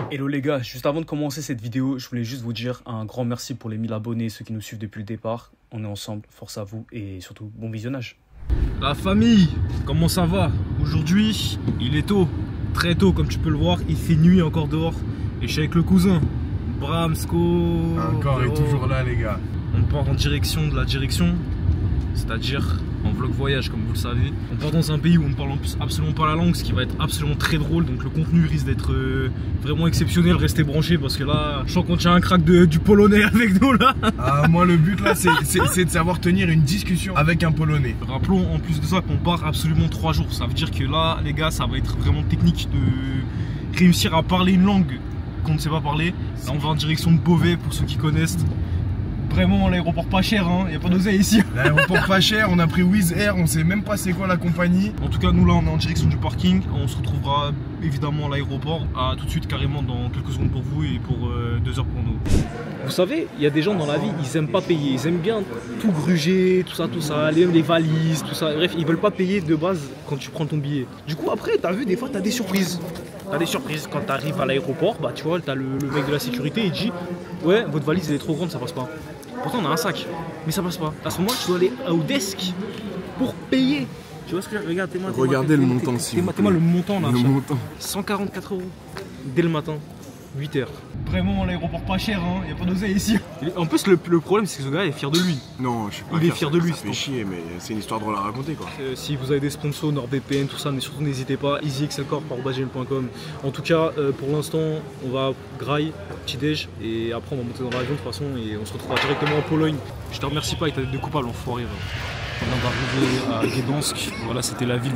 Hello les gars, juste avant de commencer cette vidéo, je voulais juste vous dire un grand merci pour les 1000 abonnés, ceux qui nous suivent depuis le départ. On est ensemble, force à vous et surtout bon visionnage. La famille, comment ça va? Aujourd'hui, il est tôt, très tôt comme tu peux le voir, il fait nuit encore dehors. Et je suis avec le cousin, Bramsko. Encore et toujours là les gars. On part en direction de la direction, c'est-à-dire en vlog voyage comme vous le savez. On part dans un pays où on ne parle en plus absolument pas la langue, ce qui va être absolument très drôle. Donc le contenu risque d'être vraiment exceptionnel. Restez branchés parce que là, je sens qu'on tient un crack du polonais avec nous là. Ah, moi le but là c'est de savoir tenir une discussion avec un polonais. Rappelons en plus de ça qu'on part absolument 3 jours. Ça veut dire que là les gars, ça va être vraiment technique de réussir à parler une langue qu'on ne sait pas parler. Là on va en direction de Beauvais pour ceux qui connaissent. Vraiment l'aéroport pas cher, hein, y a pas d'oseille ici. L'aéroport pas cher, on a pris Wizz Air, on sait même pas c'est quoi la compagnie. En tout cas nous là on est en direction du parking, on se retrouvera évidemment à l'aéroport. À tout de suite carrément dans quelques secondes pour vous et pour 2 heures pour nous. Vous savez, il y a des gens dans la vie, ils aiment pas payer, ils aiment bien tout gruger, tout ça, les valises, tout ça. Bref, ils veulent pas payer de base quand tu prends ton billet. Du coup après, t'as vu, des fois t'as des surprises. T'as des surprises quand t'arrives à l'aéroport, bah tu vois, t'as le mec de la sécurité, il dit ouais, votre valise elle est trop grande, ça passe pas. Pourtant on a un sac, mais ça passe pas. À ce moment tu dois aller au desk pour payer. Tu vois ce que je veux dire? Regarde, Regardez le montant si vous T'es-moi le montant là. Le montant. 144 € dès le matin, 8 h. Vraiment l'aéroport pas cher, hein, y a pas d'oseille ici. En plus le problème c'est que ce gars est fier de lui. Non, je suis pas Il est fier de lui. Ça fait chier, mais c'est une histoire drôle à raconter quoi. Si vous avez des sponsors, NordVPN, tout ça, mais surtout n'hésitez pas, easyexcelcorp.com. En tout cas, pour l'instant, on va graille, petit déj, et après on va monter dans l'avion de toute façon et on se retrouvera directement en Pologne. Je te remercie pas avec ta tête de coupable, enfoiré. On vient d'arriver à Gdansk. Voilà, c'était la ville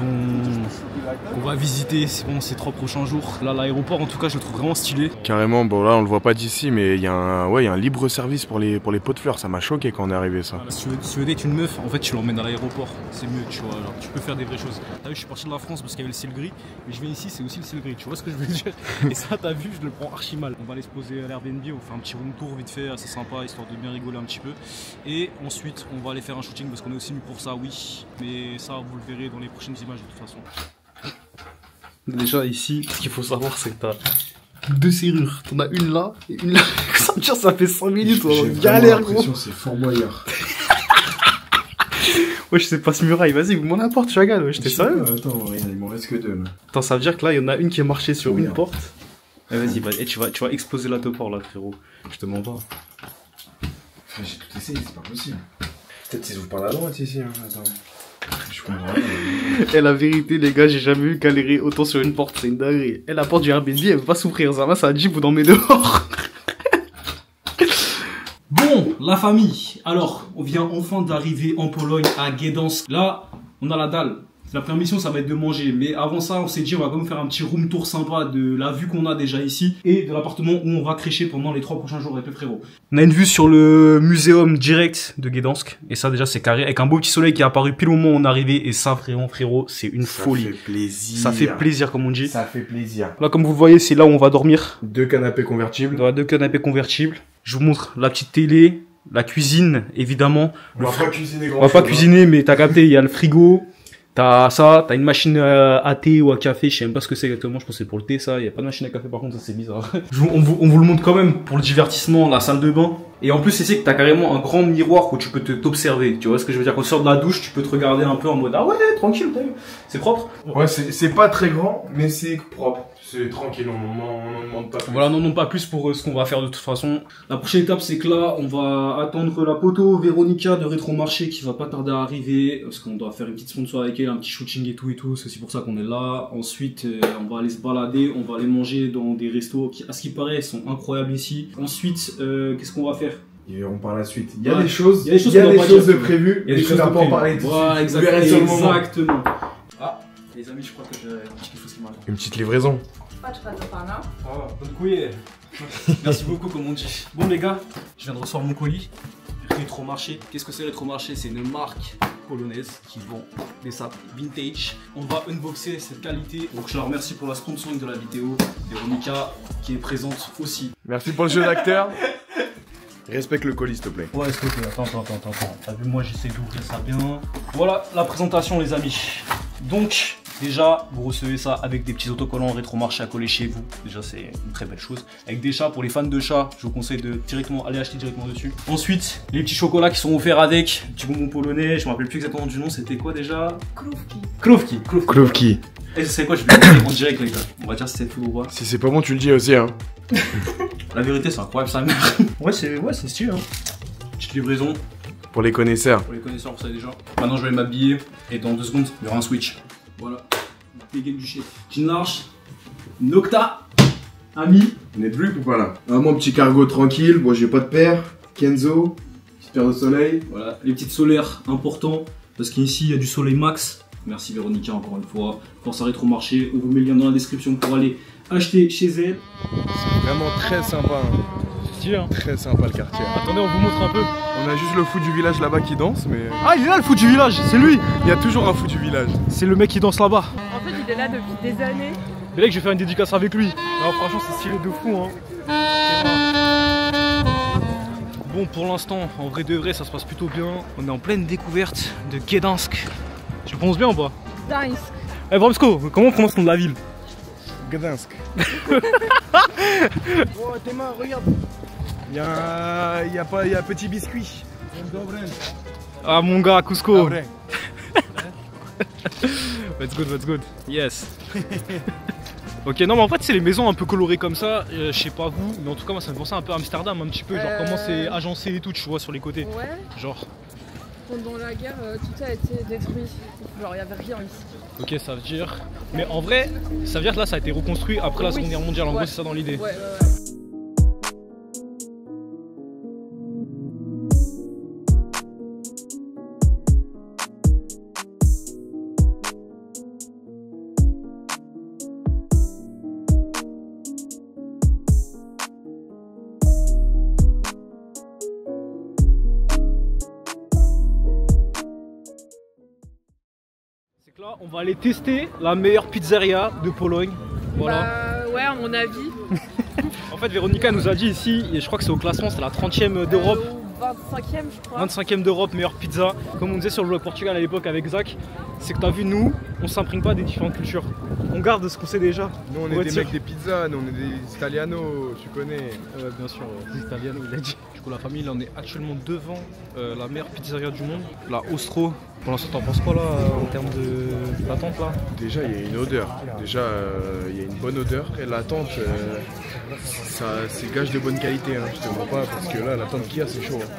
qu'on va visiter pendant ces 3 prochains jours. Là, l'aéroport, en tout cas, je le trouve vraiment stylé. Carrément, bon là on le voit pas d'ici, mais il y a un libre service pour les pots de fleurs. Ça m'a choqué quand on est arrivé ça. Voilà, si tu veux d'être une meuf, en fait, tu l'emmènes à l'aéroport. C'est mieux, tu vois. Alors, tu peux faire des vraies choses. T'as vu, je suis parti de la France parce qu'il y avait le ciel gris, mais je viens ici, c'est aussi le ciel gris. Tu vois ce que je veux dire? Et ça, t'as vu, je le prends archi mal. On va aller se poser à l'Airbnb, on fait un petit room tour vite fait, assez sympa, histoire de bien rigoler un petit peu. Et ensuite, on va aller faire un shooting parce qu'on est aussi venu pour ça, oui. Mais ça, vous le verrez dans les prochaines images de toute façon. Déjà ici, ce qu'il faut savoir, c'est que t'as 2 serrures. T'en as une là et une là. Ça fait 5 minutes, on galère gros. C'est Fort Boyard. Wesh, c'est pas ce muraille, vas-y, ouvre-moi la porte, Chagall, wesh, t'es sérieux? Attends, regarde, il m'en reste que 2 là. Attends, ça veut dire que là, il y en a une qui est marchée sur une porte. Vas-y, et tu vas exploser la topor là, frérot. Je te mens pas. J'ai tout essayé, c'est pas possible. Peut-être qu'ils ouvrent par la droite ici, hein. Attends. Je comprends rien. Et la vérité, les gars, j'ai jamais vu galérer autant sur une porte, c'est une dinguerie. Et la porte du Airbnb, elle veut pas s'ouvrir, ça va, ça a dit, vous dormez dehors. Bon, la famille. Alors, on vient enfin d'arriver en Pologne, à Gdansk. Là, on a la dalle. La première mission, ça va être de manger. Mais avant ça, on s'est dit, on va quand même faire un petit room tour sympa de la vue qu'on a déjà ici et de l'appartement où on va crécher pendant les 3 prochains jours avec le frérot. On a une vue sur le muséum direct de Gdansk. Et ça, déjà, c'est carré. Avec un beau petit soleil qui est apparu pile au moment où on est arrivé. Et ça, vraiment, frérot, c'est une folie. Ça fait plaisir. Ça fait plaisir, comme on dit. Ça fait plaisir. Là, comme vous le voyez, c'est là où on va dormir. 2 canapés convertibles. Dans 2 canapés convertibles. Je vous montre la petite télé, la cuisine, évidemment. On va pas cuisiner grand chose. On va pas cuisiner, mais t'as capté, il y a le frigo. T'as ça, t'as une machine à thé ou à café, je sais même pas ce que c'est exactement, je pense que c'est pour le thé ça, il y a pas de machine à café par contre, ça c'est bizarre. On vous le montre quand même pour le divertissement, la salle de bain. Et en plus c'est que t'as carrément un grand miroir où tu peux t'observer, tu vois ce que je veux dire, quand tu sors de la douche, tu peux te regarder un peu en mode ah ouais, tranquille, t'as vu, c'est propre. Ouais, c'est pas très grand, mais c'est propre. C'est tranquille, on n'en demande pas plus. Voilà, n'en demande pas plus pour ce qu'on va faire de toute façon. La prochaine étape, c'est que là, on va attendre la poteau Véronica de Rétromarché qui va pas tarder à arriver. Parce qu'on doit faire une petite sponsor avec elle, un petit shooting et tout. C'est aussi pour ça qu'on est là. Ensuite, on va aller se balader, on va aller manger dans des restos qui, à ce qui paraît, sont incroyables ici. Ensuite, qu'est-ce qu'on va faire? Ils verront par la suite. Il y Ouais. a des choses, il y a des choses de prévues. Il y a des choses à de pas en parler. Voilà, exactement. Ah, les amis, je crois que j'ai quelque chose qui m'attend. Une petite livraison. Ah, bonne couille. Merci beaucoup, comme on dit. Bon, les gars, je viens de recevoir mon colis. Rétromarché. Qu'est-ce que c'est Rétromarché? C'est une marque polonaise qui vend des sapes vintage. On va unboxer cette qualité. Donc, je la remercie pour la sponsoring de la vidéo. Véronica, qui est présente aussi. Merci pour le jeu d'acteur. Respecte le colis, s'il te plaît. Ouais, s'il te plaît. Attends. T'as vu, moi, j'essaie d'ouvrir ça bien. Voilà la présentation, les amis. Donc, déjà, vous recevez ça avec des petits autocollants rétro-marché à coller chez vous. Déjà, c'est une très belle chose. Avec des chats, pour les fans de chats, je vous conseille de directement aller acheter directement dessus. Ensuite, les petits chocolats qui sont offerts avec, petit bonbon polonais, je me rappelle plus exactement du nom, c'était quoi déjà? Krówki. Krówki. Et c'est quoi, je vais le dire en direct, les gars. On va dire si c'est fou ou pas. Si c'est pas bon, tu le dis aussi, hein. La vérité, c'est incroyable, ça. Ouais, c'est stylé, hein. Petite livraison. Pour les connaisseurs. Pour les connaisseurs, vous savez déjà. Maintenant, je vais m'habiller et dans 2 secondes, il y aura un switch. Voilà. Dégaine du shit. Jean large, Nocta, Ami. On est plus ou pas là? Mon petit cargo tranquille. Bon, j'ai pas de paire. Kenzo, petite paire de soleil. Voilà, les petites solaires importants parce qu'ici, il y a du soleil max. Merci Véronica encore une fois. Force à Rétro-Marché. On vous met le lien dans la description pour aller acheter chez elle. C'est vraiment très sympa. Hein. C'est stylé, hein. Très sympa le quartier. Attendez, on vous montre un peu. On a juste le fou du village là-bas qui danse, mais. Ah, il est là le fou du village, c'est lui. Il y a toujours un fou du village. C'est le mec qui danse là-bas. En fait, il est là depuis des années. Mais là, je vais faire une dédicace avec lui. Non, franchement, c'est stylé de fou, hein. Bon, pour l'instant, en vrai de vrai, ça se passe plutôt bien. On est en pleine découverte de Gdansk. Tu le prononces bien ou pas? Gdansk. Eh, Bramsko, comment on prononce le nom de la ville? Gdansk. Oh, tes mains, regarde. Il y a petit biscuit. Ah, mon gars, Cusco. Let's good. Yes. Ok, non, mais en fait, c'est les maisons un peu colorées comme ça. Je sais pas vous, mais en tout cas, moi, ça me fait penser un peu à Amsterdam, un petit peu. Genre, comment c'est agencé et tout, tu vois, sur les côtés. Ouais. Genre. Pendant la guerre, tout a été détruit. Genre, il n'y avait rien ici. Ok, ça veut dire. Mais en vrai, ça veut dire que là, ça a été reconstruit après la Seconde Guerre mondiale. En gros, c'est ça dans l'idée. Ouais. Là, on va aller tester la meilleure pizzeria de Pologne. Voilà. Bah, ouais, à mon avis. En fait, Véronica nous a dit ici, et je crois que c'est au classement, c'est la 30e d'Europe. 25e, je crois. 25e d'Europe, meilleure pizza. Comme on disait sur le vlog Portugal à l'époque avec Zach, c'est que t'as vu, nous, on s'imprime pas des différentes cultures. On garde ce qu'on sait déjà. Nous, on est des mecs des pizzas, nous, on est des italianos, tu connais. Bien sûr, des italianos, il a dit. Du coup, la famille, là, on est actuellement devant la meilleure pizzeria du monde, la Ostro. Pour l'instant, t'en penses quoi là en termes d'attente là? Déjà, il y a une odeur. Déjà, il y a une bonne odeur. Et l'attente, c'est gage de bonne qualité. Hein. Je te vois pas parce que là, l'attente qu'il y a, c'est chaud. Hein.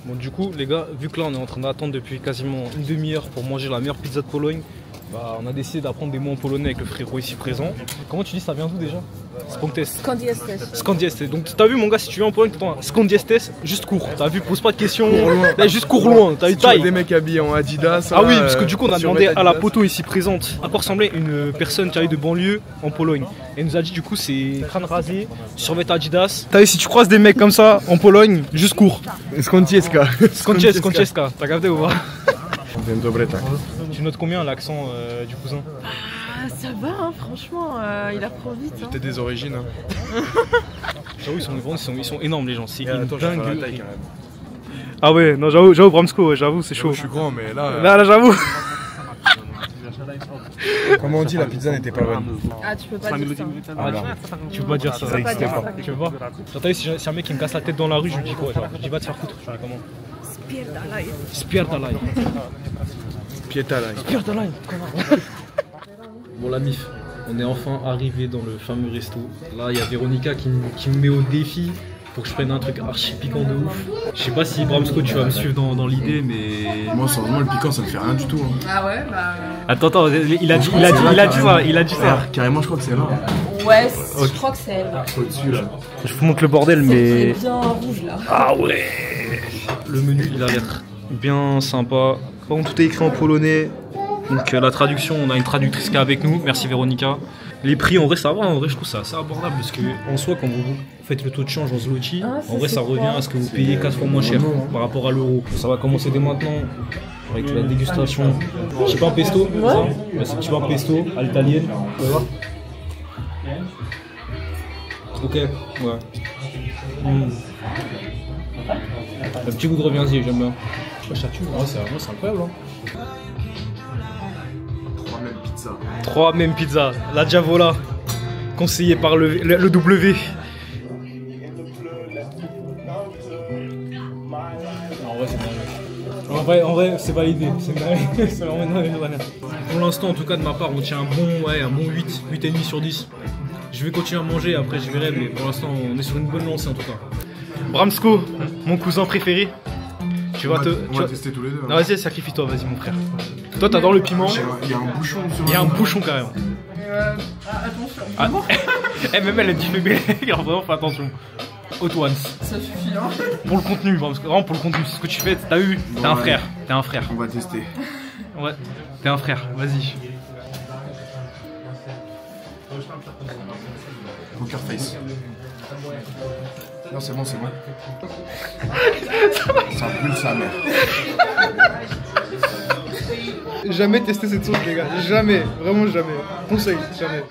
Bon, du coup, les gars, vu que là, on est en train d'attendre depuis quasiment une demi-heure pour manger la meilleure pizza de Pologne, bah, on a décidé d'apprendre des mots en polonais avec le frérot ici présent. Comment tu dis ça vient d'où déjà? Skąd jesteś? Skąd jesteś. Donc t'as vu mon gars, si tu viens en Pologne, t'entends skąd jesteś, juste cours. T'as vu, pose pas de questions, là, juste cours loin, t'as eu taille. Des mecs habillés en Adidas. Ah oui, parce que du coup on a demandé à la poteau ici présente à quoi ressemblait une personne qui arrive de banlieue en Pologne. Et elle nous a dit du coup c'est crâne rasé, survêt Adidas. T'as vu, si tu croises des mecs comme ça en Pologne, juste cours. Skąd Skąd, t'as capté ou pas? Tu notes combien l'accent du cousin? Ah, ça va, hein, franchement, il apprend vite. Hein. J'étais des origines. Hein. J'avoue, ils sont énormes les gens, c'est une attends, dinguerie. Ah ouais, non, j'avoue Bramsko, j'avoue, c'est chaud. Je suis grand, mais là. Là, j'avoue. Comment on dit, la pizza n'était pas bonne. Ah, tu peux pas dire ça. Ah, tu peux pas dire ça, ça n'existait pas. Tu veux pas? T'as vu, si un mec qui me casse la tête dans la rue, je lui dis quoi? Genre, je dis va te faire foutre, je dis comment? Spierdalaj. Spierdalaj. Bon, la mif, on est enfin arrivé dans le fameux resto. Là, il y a Véronica qui me met au défi pour que je prenne un truc archi piquant de ouf. Je sais pas si Bramsko, tu vas me suivre dans l'idée, mais. Moi, sans vraiment le piquant, ça me fait rien du tout. Hein. Ah ouais, bah. Attends, il a dit ça. Carrément, je crois que c'est là. Ouais, je crois que c'est elle. Au-dessus là. Je vous montre le bordel, mais. C'est bien rouge là. Ah ouais. Le menu, il a l'air bien sympa. Bon, tout est écrit en polonais. Donc la traduction, on a une traductrice qui est avec nous, merci Véronica. Les prix en vrai ça va, en vrai je trouve ça assez abordable parce que en soi quand vous faites le taux de change en zloty, en vrai ça revient à ce que vous payez 4 fois moins cher par rapport à l'euro. Ça va commencer dès maintenant avec la dégustation. Je sais pas un pesto, c'est ça? C'est un petit peu un pesto à l'italienne. Tu vas voir? Ok, ouais. Le petit goût de revient-y, j'aime bien. Ouais, c'est incroyable. Hein. pizza. 3 mêmes pizzas. La Diavola, conseillée par le W. En vrai, c'est validé. C'est vraiment validé. Pour l'instant, en tout cas, de ma part, on tient un bon 8, 8,5 sur 10. Je vais continuer à manger, après je verrai, mais pour l'instant, on est sur une bonne lancée en tout cas. Bramsko, mon cousin préféré. On va tester tous les deux. Non, vas-y, sacrifie-toi, vas-y, mon frère. Toi, t'adores le piment. Il y a un bouchon sur Il y a un bouchon carrément. Attention. Ah non. Même elle a dit bébé, alors vraiment fais attention. Hot ones. Ça suffit, hein. Pour le contenu, vraiment pour le contenu, c'est ce que tu fais, t'as vu. T'es un frère, t'es un frère. On va tester. Ouais, t'es un frère, vas-y. Poker face. Non, c'est bon, c'est bon. Ça brûle sa mère. Jamais testé cette sauce, les gars. Jamais, vraiment jamais. Conseil, jamais.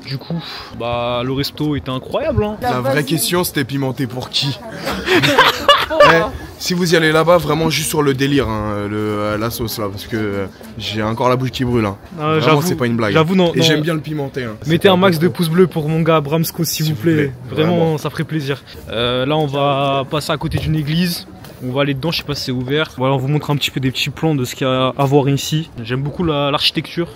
Du coup, bah le resto était incroyable, hein. La vraie question, c'était pimenté pour qui? Si vous y allez là-bas, vraiment juste sur le délire, hein, la sauce là, parce que j'ai encore la bouche qui brûle. Hein. Vraiment, c'est pas une blague. J'avoue, non. Et j'aime bien le pimenté. Hein. Mettez un max de pouces bleus pour mon gars Bramsko, s'il vous plaît. Vraiment, ça ferait plaisir. Là, on va passer à côté d'une église. On va aller dedans, je sais pas si c'est ouvert. Voilà, on vous montre un petit peu des petits plans de ce qu'il y a à voir ici. J'aime beaucoup l'architecture.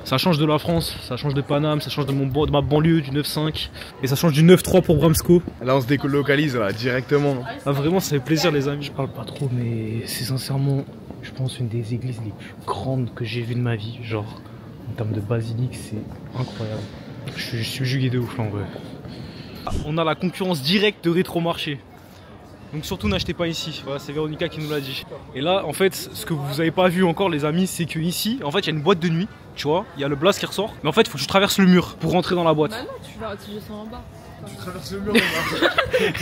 Ça change de la France, ça change de Paname, ça change de ma banlieue, du 9-5. Et ça change du 9-3 pour Bramsko. Là, on se délocalise là, directement. Ah, vraiment, ça fait plaisir, les amis. Je parle pas trop, mais c'est sincèrement, je pense, une des églises les plus grandes que j'ai vues de ma vie. Genre, en termes de basilique, c'est incroyable. Je suis subjugué de ouf, là, en vrai. On a la concurrence directe de Rétromarché. Donc surtout n'achetez pas ici, voilà, c'est Véronica qui nous l'a dit. Et là en fait ce que vous avez pas vu encore les amis, c'est que ici en fait il y a une boîte de nuit, tu vois, il y a le blast qui ressort. Mais en fait il faut que tu traverses le mur pour rentrer dans la boîte. Bah non, tu vas ça en bas. Tu traverses le mur en bas.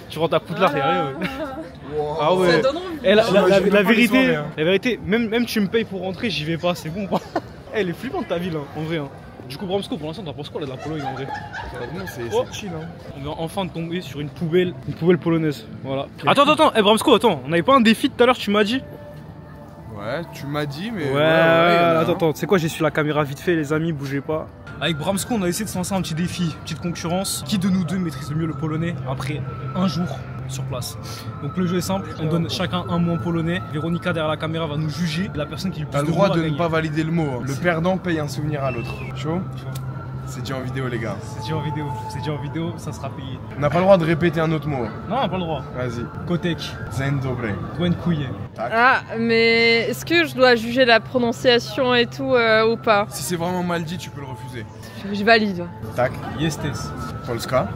Tu rentres à Poudlard et rien. Wow. Ah ouais. Ça donne envie. Eh, la vérité, hein. la vérité, même tu me payes pour rentrer, j'y vais pas, c'est bon. Elle est flippante ta ville, hein, en vrai. Hein. Du coup, Bramsko, pour l'instant, t'en penses quoi là de la Pologne en vrai? C'est chill, hein. On est enfin de tomber sur une poubelle polonaise. Voilà. Attends, hey, Bramsko, attends, on avait pas un défi tout à l'heure, tu m'as dit? Ouais, tu m'as dit, mais. Ouais, attends, tu sais quoi, j'ai su la caméra vite fait, les amis, bougez pas. Avec Bramsko, on a essayé de se lancer un petit défi, petite concurrence. Qui de nous deux maîtrise le mieux le polonais après un jour sur place? Donc le jeu est simple, on donne chacun un mot en polonais. Véronica derrière la caméra va nous juger. La personne qui lui T'as le droit de ne pas valider le mot. Hein. Le perdant paye un souvenir à l'autre. Chaud? C'est dit en vidéo, les gars. C'est dit en vidéo, ça sera payé. On n'a pas le droit de répéter un autre mot. Non, on n'a pas le droit. Vas-y. Kotek, Zen dobre. Dwenkuje. Ah, mais est-ce que je dois juger la prononciation et tout ou pas? Si c'est vraiment mal dit, tu peux le refuser. Je valide. Tac. Jestes. Polska.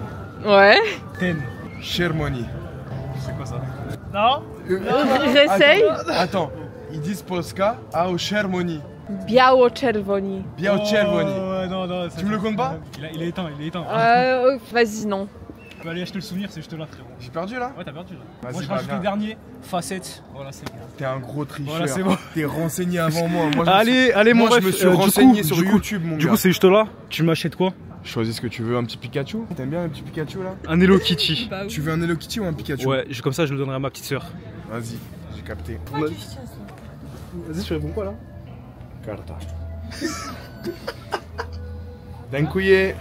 Ouais. Ten. Shermoni. C'est quoi ça? Non. Réessaye. Attends. Ils disent Polska à Shermoni. Biało-czerwoni. Biało-czerwoni. Oh, non, Tu me le comptes pas? Il est éteint, Vas-y, non. Tu peux aller acheter le souvenir, c'est juste là, frérot. J'ai perdu là? Ouais, t'as perdu là. Vas-y, Moi, je bah, rajoute viens. le dernier, facette. Voilà, c'est bon. T'es un gros tricheur. Voilà, c'est bon. T'es renseigné avant moi. Moi Allez, mon moi, je ref, me suis du renseigné coup, sur du coup, YouTube, mon gars. Du coup, c'est juste là. Tu m'achètes quoi? Choisis ce que tu veux. Un petit Pikachu? T'aimes bien un petit Pikachu là? Un Hello Kitty. Bah oui. Tu veux un Hello Kitty ou un Pikachu? Ouais, comme ça, je le donnerai à ma petite sœur. Vas-y, j'ai capté. Vas-y, tu réponds quoi là? Carta. Dankouye.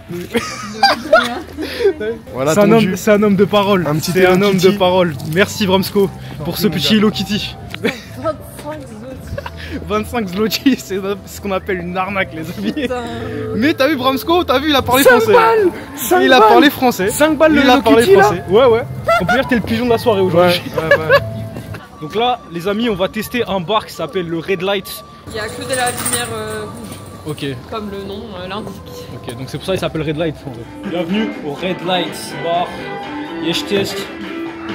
Voilà ton jus. C'est un homme de parole. Un petit C'est Hello un homme Kitty. de parole. Merci Bramsko pour ce mon petit gars. Hello Kitty. 25 zloty. 25 zloty, c'est ce qu'on appelle une arnaque, les amis. Putain. Mais t'as vu Bramsko, t'as vu, il a parlé français. 5 Il a parlé français. 5 balles le Il a Hello parlé Kitty là? français. Ouais. On peut dire que t'es le pigeon de la soirée aujourd'hui. Ouais. Donc là, les amis, on va tester un bar qui s'appelle le Red Light. Il y a que de la lumière rouge, Ok, comme le nom l'indique. ok, donc c'est pour ça qu'il s'appelle Red Light. Bienvenue au Red Light Bar. Jesteś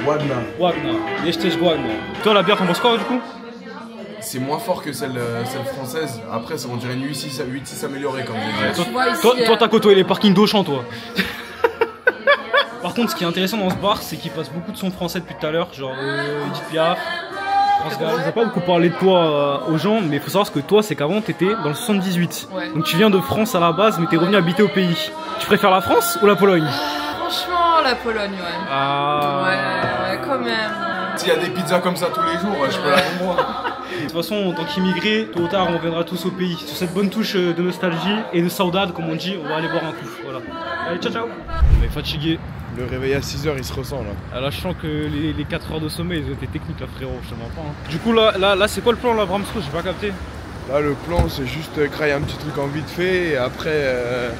Ładna. Wagner. Jesteś Wagner. Toi, la bière, t'en penses quoi du coup? C'est moins fort que celle française. Après, on dirait une 8-6 améliorée comme je disais. Tu vois ici, Toi, t'as côtoyé les parkings d'Auchan, toi. Par contre, ce qui est intéressant dans ce bar, c'est qu'il passe beaucoup de sons français depuis tout à l'heure, genre Edith Piaf, France Gall. On n'a pas beaucoup parlé de toi aux gens, mais il faut savoir que toi, c'est qu'avant, t'étais dans le 78. Ouais. Donc tu viens de France à la base, mais t'es revenu habiter au pays. Tu préfères la France ou la Pologne? franchement, la Pologne, ouais. Ah. Ouais, quand même. S'il y a des pizzas comme ça tous les jours, je peux la comprendre. De toute façon, en tant qu'immigrés, tôt ou tard, on reviendra tous au pays. Sur cette bonne touche de nostalgie et de saudade, comme on dit, on va aller boire un coup. Voilà. Allez, ciao, ciao. On est fatigué. Le réveil à 6 h, il se ressent là. Ah, là, je sens que les 4 heures de sommeil, ils ont été techniques, là, frérot. Je te mens pas. Hein. Du coup, là, c'est quoi le plan, là, Bramsko? J'ai pas capté. Là, le plan, c'est juste créer un petit truc en vite fait et après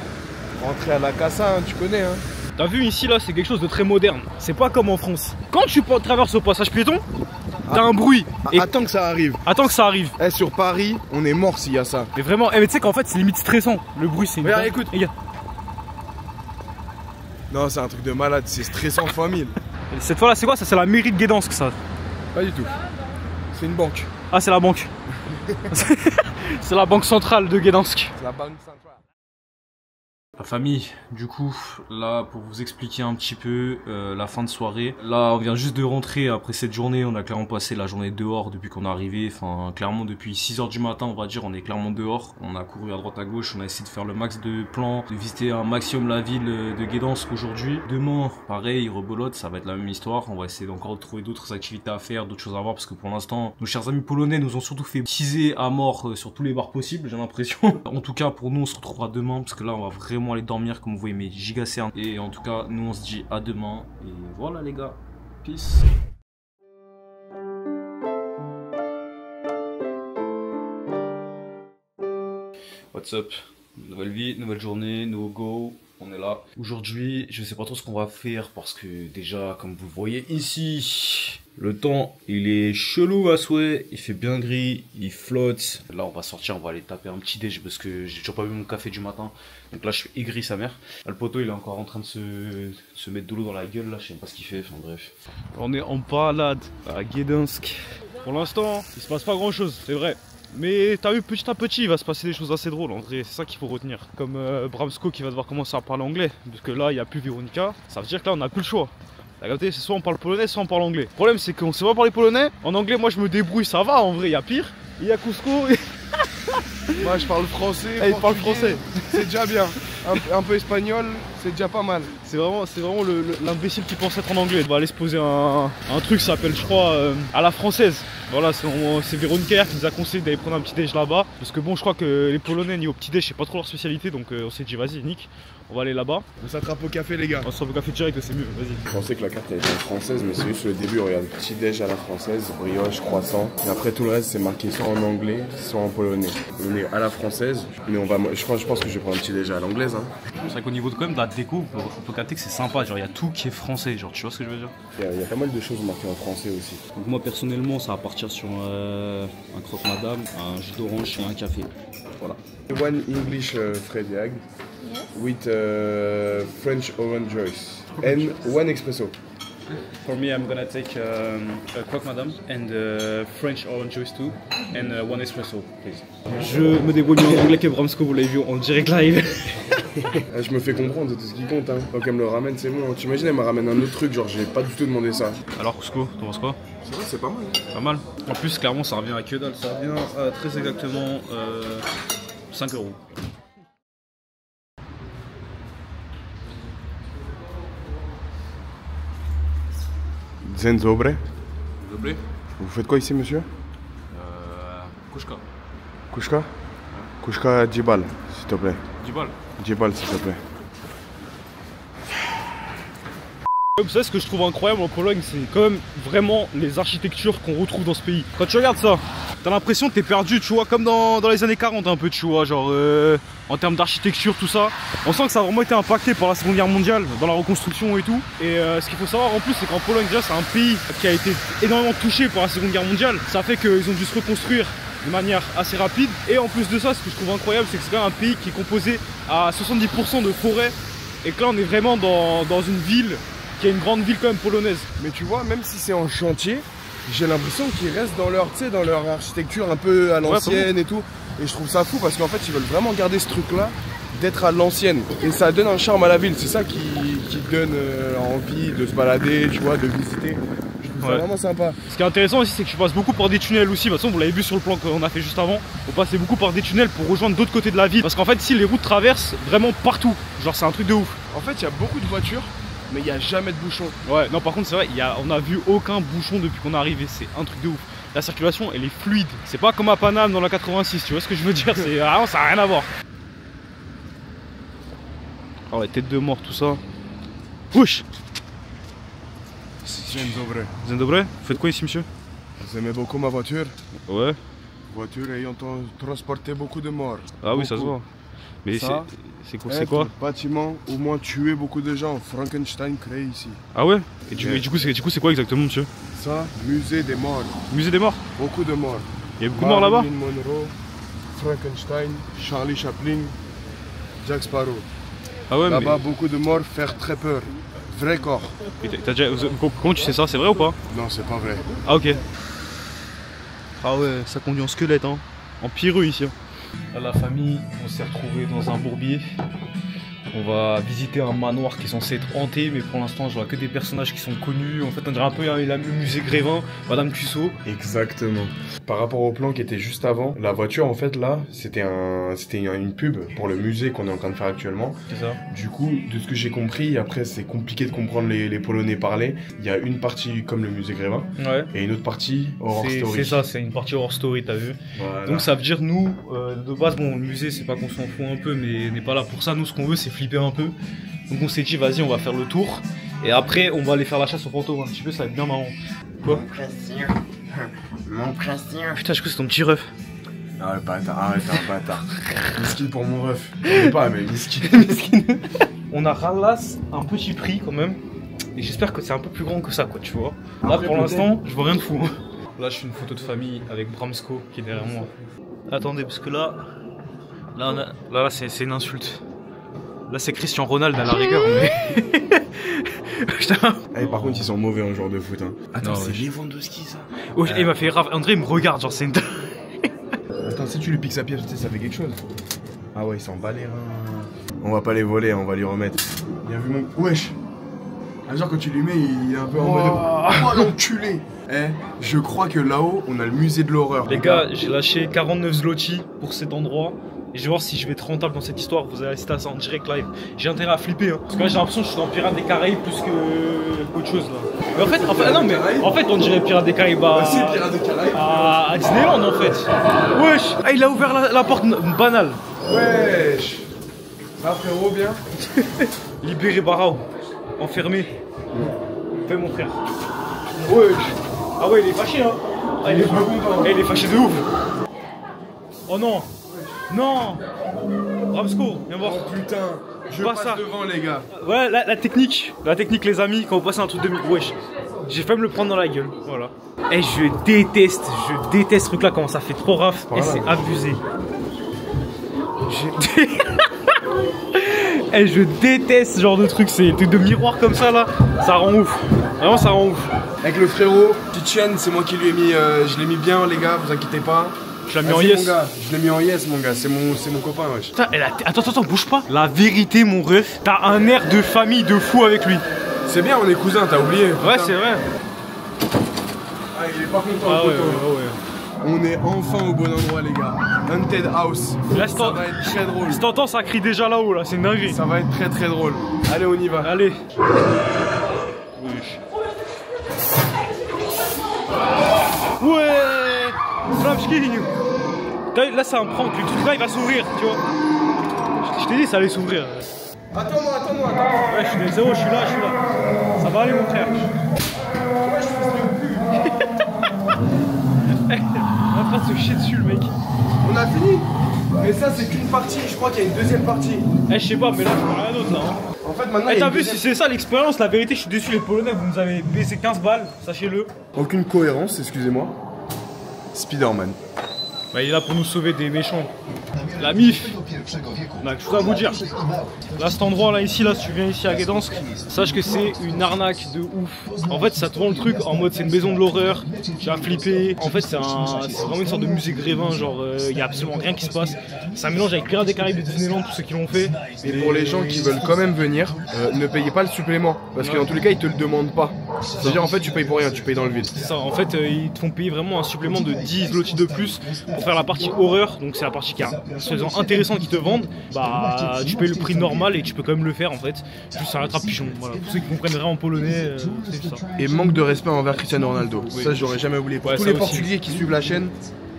rentrer à la casa, hein, tu connais. Hein. T'as vu ici, là, c'est quelque chose de très moderne. C'est pas comme en France. Quand tu traverses au passage piéton, t'as un bruit. Et attends que ça arrive. Attends que ça arrive. Eh, sur Paris, on est mort s'il y a ça. Mais vraiment, mais tu sais qu'en fait, c'est limite stressant. Le bruit, c'est une. Regarde, écoute. Regarde. Non, c'est un truc de malade, c'est stressant fois 1000. Cette fois-là, c'est quoi? Ça, c'est la mairie de Gdansk, ça. Pas du tout. C'est une banque. Ah, c'est la banque. C'est la banque centrale de Gdansk. C'est la banque centrale. La famille, du coup, là pour vous expliquer un petit peu la fin de soirée. Là on vient juste de rentrer après cette journée, on a clairement passé la journée dehors depuis qu'on est arrivé. Enfin clairement depuis 6 h du matin on va dire, on est clairement dehors. On a couru à droite à gauche, on a essayé de faire le max de plans, de visiter un maximum la ville de Gdansk aujourd'hui. Demain, pareil, rebelote, ça va être la même histoire. On va essayer encore de trouver d'autres activités à faire, d'autres choses à voir parce que pour l'instant, nos chers amis polonais nous ont surtout fait teaser à mort sur tous les bars possibles, j'ai l'impression. En tout cas pour nous on se retrouvera demain parce que là on va vraiment aller dormir comme vous voyez mes giga cernes. Et en tout cas nous on se dit à demain et voilà les gars, peace. What's up, nouvelle vie, nouvelle journée, nouveau go, on est là. Aujourd'hui je sais pas trop ce qu'on va faire parce que déjà comme vous le voyez ici, le temps il est chelou à souhait, il fait bien gris, il flotte. Là on va sortir, on va aller taper un petit déj parce que j'ai toujours pas bu mon café du matin. Donc là je suis aigri sa mère. Là, le poteau il est encore en train de se mettre de l'eau dans la gueule là, je sais pas ce qu'il fait, enfin bref. On est en balade à Gdansk. Pour l'instant il se passe pas grand chose, c'est vrai. Mais t'as vu, petit à petit il va se passer des choses assez drôles en vrai, c'est ça qu'il faut retenir. Comme Bramsko qui va devoir commencer à parler anglais, parce que là il n'y a plus Véronica, ça veut dire que là on n'a plus le choix. T'as capté, c'est soit on parle polonais, soit on parle anglais. Le problème c'est qu'on sait pas parler polonais, en anglais moi je me débrouille, ça va en vrai, il y a pire. Il y a Cusco. Moi je parle français, il parle français. C'est déjà bien. Un peu espagnol, c'est déjà pas mal. C'est vraiment l'imbécile qui pense être en anglais. On va aller se poser un truc qui s'appelle je crois à la française. Voilà, c'est Véronica qui nous a conseillé d'aller prendre un petit déj là-bas. Parce que bon, je crois que les Polonais niveau petit déj c'est pas trop leur spécialité. Donc on s'est dit vas-y Nick, on va aller là-bas. On s'attrape au café les gars. On s'attrape au café direct, c'est mieux, vas-y. Je pensais que la carte elle était française mais c'est juste le début, regarde, petit déj à la française, brioche, croissant. Et après tout le reste c'est marqué soit en anglais, soit en polonais. On est à la française, mais je pense que je vais prendre un petit déj à l'anglaise. Hein. C'est vrai qu'au niveau de, quand même, de la déco, on peut capter que c'est sympa, genre il y a tout qui est français, genre tu vois ce que je veux dire. Il y a pas mal de choses marquées en français aussi. Donc moi personnellement ça va partir sur un croque-madame, un jus d'orange et un café. Voilà. One English Frediag with French orange juice and one espresso. For me I'm gonna take a croque-madame and French orange juice too and one espresso please. Je me débrouille mieux en anglais que Bramsko, vous l'avez vu en direct live. Je me fais comprendre, c'est tout ce qui compte. Hein. Quand elle me le ramène, c'est bon. Tu imagines, elle me ramène un autre truc, genre j'ai pas du tout demandé ça. Alors Cusco, t'en penses quoi? C'est vrai, c'est pas mal. Pas mal. En plus, clairement, ça revient à que dalle. Ça revient à très exactement 5 €. Dzień dobry. Dobry. Vous faites quoi ici, monsieur? Kushka. Kushka? Kushka Djibal, s'il te plaît. Djibal. Djibal, s'il te plaît. Vous savez ce que je trouve incroyable en Pologne, c'est quand même vraiment les architectures qu'on retrouve dans ce pays. Quand tu regardes ça, t'as l'impression que t'es perdu, tu vois, comme dans les années 40 un peu, tu vois, genre en termes d'architecture, tout ça. On sent que ça a vraiment été impacté par la Seconde Guerre mondiale, dans la reconstruction et tout. Et ce qu'il faut savoir en plus, c'est qu'en Pologne, déjà, c'est un pays qui a été énormément touché par la Seconde Guerre mondiale. Ça fait qu'ils ont dû se reconstruire de manière assez rapide. Et en plus de ça, ce que je trouve incroyable, c'est que c'est quand même un pays qui est composé à 70% de forêts. Et que là, on est vraiment dans une ville qui est une grande ville quand même polonaise. Mais tu vois, même si c'est en chantier, j'ai l'impression qu'ils restent dans leur, dans leur architecture un peu à l'ancienne et tout. Et je trouve ça fou parce qu'en fait, ils veulent vraiment garder ce truc-là, d'être à l'ancienne. Et ça donne un charme à la ville. C'est ça qui donne envie de se balader, tu vois, de visiter. Je trouve ça vraiment sympa. Ce qui est intéressant aussi, c'est que tu passes beaucoup par des tunnels aussi. De toute façon, vous l'avez vu sur le plan qu'on a fait juste avant. On passait beaucoup par des tunnels pour rejoindre d'autres côtés de la ville. Parce qu'en fait, ici, les routes traversent vraiment partout. Genre, c'est un truc de ouf. En fait, il y a beaucoup de voitures mais il n'y a jamais de bouchon. Ouais, non, par contre, c'est vrai, on a vu aucun bouchon depuis qu'on est arrivé. C'est un truc de ouf. La circulation, elle est fluide. C'est pas comme à Paname dans la 86, tu vois ce que je veux dire? C'est vraiment, ça n'a rien à voir. Oh, les têtes de mort, tout ça. Wesh! Dzień dobry. Dzień dobry. Vous faites quoi ici, monsieur? Vous aimez beaucoup ma voiture? Ouais. Voiture ayant transporté beaucoup de morts. Ah oui, ça se voit. Mais c'est quoi? Bâtiment, au moins tué beaucoup de gens. Frankenstein créé ici. Ah ouais? Et du coup, c'est quoi exactement, monsieur? Ça, musée des morts. Musée des morts? Beaucoup de morts. Il y a beaucoup de morts là-bas? Marilyn Monroe, Frankenstein, Charlie Chaplin, Jack Sparrow. Ah ouais, Là-bas, beaucoup de morts, faire très peur. Vrai corps. Et comment tu sais ça? C'est vrai ou pas? Non, c'est pas vrai. Ah ok. Ah ouais, ça conduit en squelette, hein. En pireux ici. Là, la famille, on s'est retrouvé dans un bourbier. On va visiter un manoir qui est censé être hanté, mais pour l'instant, je vois que des personnages qui sont connus. En fait, on dirait un peu le musée Grévin, Madame Tussaud. Exactement. Par rapport au plan qui était juste avant, la voiture, en fait, là, c'était une pub pour le musée qu'on est en train de faire actuellement. C'est ça. Du coup, de ce que j'ai compris, après, c'est compliqué de comprendre les Polonais parler. Il y a une partie comme le musée Grévin, ouais, et une autre partie horror story. C'est ça, c'est une partie horror story, t'as vu. Voilà. Donc ça veut dire, nous, de base, bon, le musée, c'est pas qu'on s'en fout un peu, mais on n'est pas là pour ça. Nous, ce qu'on veut, c'est flipper un peu. Donc on s'est dit, vas-y, on va faire le tour. Et après, on va aller faire la chasse aux fantômes un petit peu, ça va être bien marrant. Quoi? Mon Christian. Putain, je crois que c'est ton petit ref. Ah, le bâtard, arrête, un bâtard. Miskin pour mon ref. Je pas, mais miskin. On a ralasse un petit prix quand même. Et j'espère que c'est un peu plus grand que ça, quoi, tu vois. Là, pour l'instant, je vois rien de fou. Là, je fais une photo de famille avec Bramsko qui est derrière moi. Attendez, parce que là, c'est une insulte. Là, c'est Cristiano Ronaldo à la rigueur, mais. Putain. Hey, par contre, ils sont mauvais en joueur de foot. Hein. Attends, c'est ouais. Lewandowski ça. Ouais, il m'a fait grave. André, il me regarde, genre, c'est une. Attends, si tu lui piques sa pièce, tu sais, ça fait quelque chose. Ah ouais, il s'en bat les reins. On va pas les voler, on va lui remettre. Bien vu, mon. Wesh. Ah, genre, quand tu lui mets, il est un peu en mode. Oh l'enculé. Eh, je crois que là-haut, on a le musée de l'horreur. Les gars, j'ai lâché 49 zloty pour cet endroit. Et je vais voir si je vais être rentable dans cette histoire. Vous allez assister à ça en direct live. J'ai intérêt à flipper. Hein. Parce que là, j'ai l'impression que je suis dans Pirates des Caraïbes plus qu'autre chose là. Mais en fait, on dirait Pirates des Caraïbes à Disneyland en fait. Wesh. Ah, il a ouvert la porte banale. Wesh. Ça, frérot, bien. Libéré Barao. Enfermé. Fais mon frère. Wesh. Ah ouais, il est fâché hein. Ah, il est fâché de ouf. Oh non. Non! Bramsko, viens voir. Oh putain, je Pas passe ça. devant les gars. Ouais, la technique les amis, quand vous passez un truc de wesh. J'ai failli me le prendre dans la gueule, voilà. Et je déteste ce truc là, comment ça fait trop raf et c'est abusé. Et je déteste ce genre de truc, c'est des trucs de miroir comme ça là, ça rend ouf. Vraiment ça rend ouf. Avec le frérot, petite chaîne, c'est moi qui lui ai mis, je l'ai mis bien les gars, vous inquiétez pas. Je l'ai mis en yes. Mon gars. Je l'ai mis en yes mon gars, c'est mon copain wesh. Putain, attends, bouge pas. La vérité mon ref, t'as un air de famille de fou avec lui. C'est bien, on est cousins, t'as oublié. Ouais, c'est vrai. Ah, il est pas content Ah le ouais, poteau. ouais. On est enfin au bon endroit les gars. Haunted House. Là, ça va être très drôle. Si t'entends, ça crie déjà là-haut, là, c'est une dinguerie. Ça va être très très drôle. Allez, on y va. Allez. Ouais. Flamschking. Là, c'est un prank. Le truc là, il va s'ouvrir, tu vois. Je t'ai dit, ça allait s'ouvrir. Attends-moi. Ouais, je suis des zéros, je suis là. Ça va aller, mon frère. Ouais, je fais le cul. On est en train de se chier dessus, le mec. On a fini. Mais ça, c'est qu'une partie. Je crois qu'il y a une deuxième partie. Eh, je sais pas, mais là, je vois rien d'autre, là. Hein. En fait, maintenant. Eh, t'as vu, si c'est ça l'expérience, la vérité, je suis déçu, les Polonais, vous nous avez baissé 15 balles, sachez-le. Aucune cohérence, excusez-moi. Spider-Man. Bah, il est là pour nous sauver des méchants. La MIF, on a quelque chose à vous dire. Là, cet endroit là, ici, là, si tu viens ici à Gdansk, sache que c'est une arnaque de ouf. En fait, ça te vend le truc en mode c'est une maison de l'horreur, tu vas flipper. En fait, c'est vraiment une sorte de musée Grévin, genre il y a absolument rien qui se passe. C'est un mélange avec Pirates des Caraïbes de Disneyland, tous ceux qui l'ont fait. Et pour les gens qui veulent quand même venir, ne payez pas le supplément. Parce que dans tous les cas, ils te le demandent pas. C'est-à-dire, en fait, tu payes pour rien, tu payes dans le vide. C'est ça, en fait, ils te font payer vraiment un supplément de 10 zloty de plus pour faire la partie horreur. Donc, c'est la partie qui est soi-disant intéressante qu'ils te vendent. bah tu payes le prix normal et tu peux quand même le faire en fait. Juste ça rattrape pigeon. Voilà. Pour ceux qui comprennent vraiment polonais, c'est juste ça. Et manque de respect envers Cristiano Ronaldo. Oui. Ça, j'aurais jamais oublié. Pour Ouais, tous ça les aussi. Portugais qui suivent la chaîne,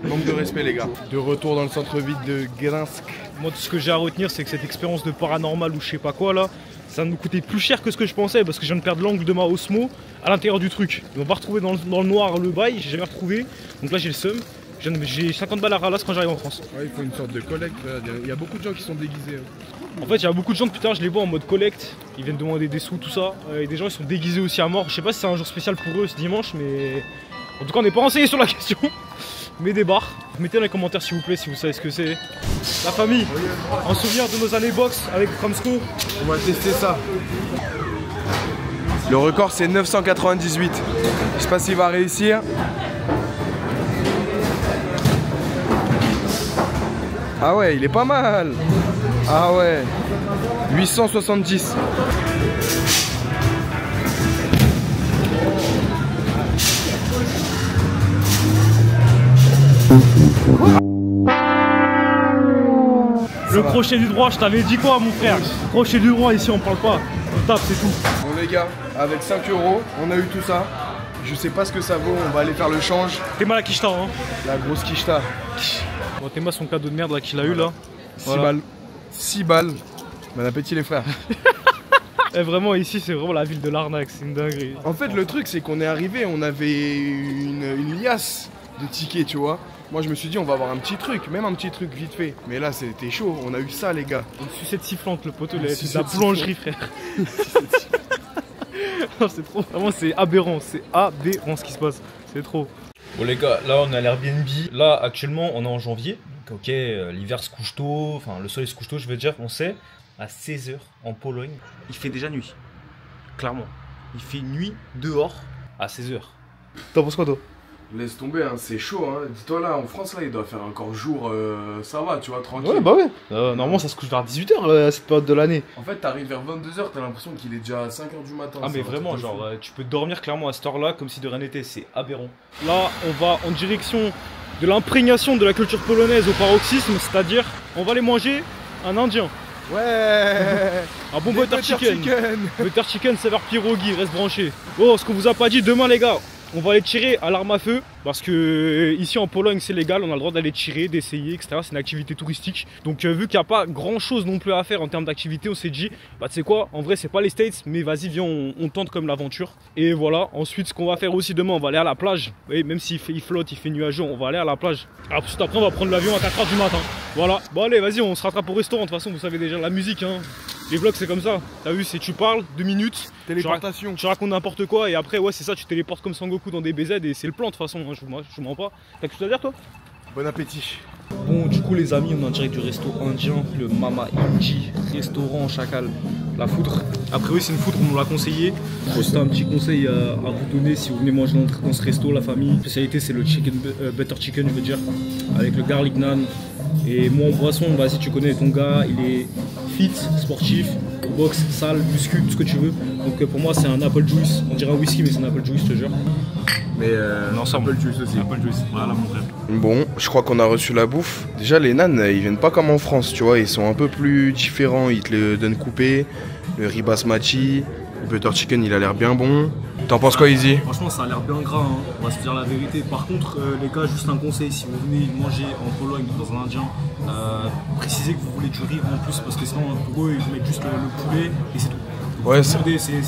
manque de respect, les gars. De retour dans le centre-ville de Gdańsk. Moi tout ce que j'ai à retenir c'est que cette expérience de paranormal ou je sais pas quoi là, ça nous coûtait plus cher que ce que je pensais parce que je viens de perdre l'angle de ma Osmo à l'intérieur du truc. On va retrouver dans le noir le bail, j'ai jamais retrouvé. Donc là j'ai le seum. J'ai 50 balles à ralasse quand j'arrive en France. Ouais, il faut une sorte de collecte. Il y a beaucoup de gens qui sont déguisés. En fait, il y a beaucoup de gens depuis tard, je les vois en mode collecte. Ils viennent demander des sous, tout ça. Et des gens, ils sont déguisés aussi à mort. Je sais pas si c'est un jour spécial pour eux ce dimanche, mais en tout cas, on n'est pas renseigné sur la question. Mais des bars. Mettez dans les commentaires s'il vous plaît si vous savez ce que c'est. La famille, en souvenir de nos années box avec Kramsko. On va tester ça. Le record, c'est 998. Je sais pas s'il va réussir. Ah ouais, il est pas mal. Ah ouais. 870. Le crochet du droit, je t'avais dit quoi mon frère? Crochet du droit ici on parle pas. On tape, c'est tout. Bon les gars, avec 5 €, on a eu tout ça. Je sais pas ce que ça vaut, on va aller faire le change. T'es mal à Kishta hein. La grosse quicheta. Bon Théma son cadeau de merde là qu'il a eu là. 6 balles. 6 balles. Bon appétit les frères. Et vraiment ici c'est vraiment la ville de l'arnaque, c'est une dinguerie. En fait le truc c'est qu'on est arrivé, on avait une liasse de tickets tu vois. Moi je me suis dit on va avoir un petit truc, même un petit truc vite fait. Mais là c'était chaud, on a eu ça les gars. Une sucette sifflante le poteau, Une c'est de la sucette boulangerie frère. Non, c'est trop, vraiment c'est aberrant ce qui se passe, c'est trop. Bon les gars, là on est à l'Airbnb, là actuellement on est en janvier, donc ok l'hiver se couche tôt, enfin le soleil se couche tôt je veux dire, on sait, à 16 h en Pologne, il fait déjà nuit, clairement, il fait nuit dehors à 16 h. T'en penses quoi toi? Laisse tomber, hein, c'est chaud. Hein. Dis-toi là, en France, là, il doit faire encore jour, ça va, tu vois, tranquille. Ouais, bah ouais. Normalement, ça se couche vers 18 h à cette période de l'année. En fait, t'arrives vers 22 h, t'as l'impression qu'il est déjà à 5 h du matin. Ah, mais vraiment, genre, tu peux dormir clairement à cette heure-là comme si de rien n'était, c'est aberrant. Là, on va en direction de l'imprégnation de la culture polonaise au paroxysme, c'est-à-dire, on va aller manger un indien. Ouais. Un bon butter chicken. Butter chicken, saveur pierogi, reste branché. Oh, ce qu'on vous a pas dit, demain, les gars. On va aller tirer à l'arme à feu parce que ici en Pologne c'est légal, on a le droit d'aller tirer, d'essayer, etc. C'est une activité touristique. Donc vu qu'il n'y a pas grand chose non plus à faire en termes d'activité, on s'est dit, bah tu sais quoi, en vrai c'est pas les States, mais vas-y viens on tente comme l'aventure. Et voilà, ensuite ce qu'on va faire aussi demain, on va aller à la plage. Et même s'il flotte, il fait nuageux, on va aller à la plage. Ensuite après on va prendre l'avion à 4 h du matin. Voilà, bon allez vas-y on se rattrape au restaurant, de toute façon vous savez déjà la musique hein. Les vlogs c'est comme ça, t'as vu, c'est tu parles, 2 minutes, téléportation. Tu racontes n'importe quoi et après ouais c'est ça, tu téléportes comme Sangoku dans des BZ et c'est le plan de toute façon, hein, je vous mens pas. T'as quelque chose à dire toi? Bon appétit. Bon du coup les amis, on est en direct du resto indien, le Mama Inji, restaurant Chacal, la foudre. Après oui c'est une foudre, on nous l'a conseillé. Juste un petit conseil à vous donner si vous venez manger dans ce resto, la famille. La spécialité c'est le chicken, butter chicken je veux dire, avec le garlic naan. Et moi en boisson, bah si tu connais ton gars, il est fit, sportif, boxe, salle, muscu, tout ce que tu veux. Donc pour moi c'est un apple juice, on dirait un whisky mais c'est un apple juice je te jure. Mais non, c'est apple juice aussi. Apple juice, voilà mon frère. Bon, je crois qu'on a reçu la bouffe. Déjà les naans, ils viennent pas comme en France, tu vois, ils sont un peu plus différents, ils te le donnent coupé. Le riz basmati, le butter chicken, il a l'air bien bon. T'en penses quoi Izzy? Franchement ça a l'air bien gras, hein. On va se dire la vérité. Par contre les gars, juste un conseil, si vous venez manger en Pologne dans un indien, précisez que vous voulez du riz en plus parce que sinon pour eux ils vous mettent juste le poulet et c'est tout. Ouais, c'est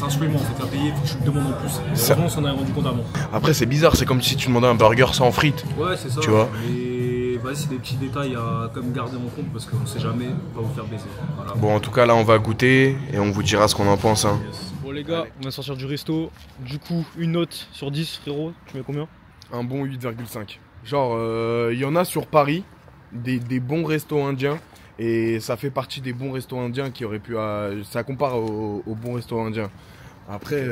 un supplément en fait à payer, faut que tu le demandes en plus. Vraiment on s'en est rendu compte avant. Après c'est bizarre, c'est comme si tu demandais un burger sans frites. Ouais c'est ça, tu vois. Et vas-y c'est des petits détails à comme garder en compte parce qu'on sait jamais, on va vous faire baiser. Voilà. Bon en tout cas là on va goûter et on vous dira ce qu'on en pense hein. Yes. Bon les gars, on va sortir du resto. Du coup, une note sur 10, frérot, tu mets combien? Un bon 8,5. Genre, il y en a sur Paris, des bons restos indiens. Et ça fait partie des bons restos indiens qui auraient pu... ça compare aux bons restos indiens. Après,